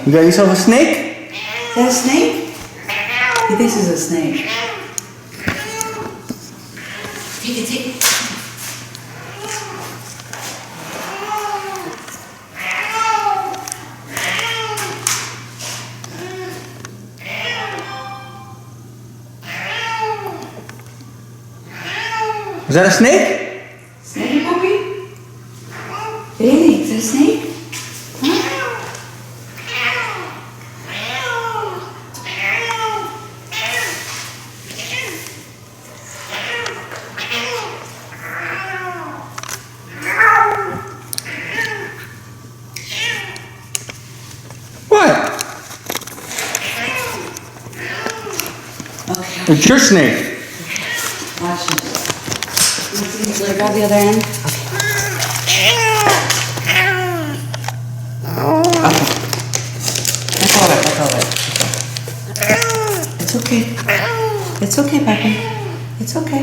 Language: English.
You got yourself a snake? Is that a snake? He thinks it's a snake. Take it, take it. Is that a snake? Snake, puppy? Really? Is that a snake? What? Okay. It's your snake. Watch this. Let her grab the other end. Okay. That's all right. That's all right. It's okay. It's okay, Papa. It's okay.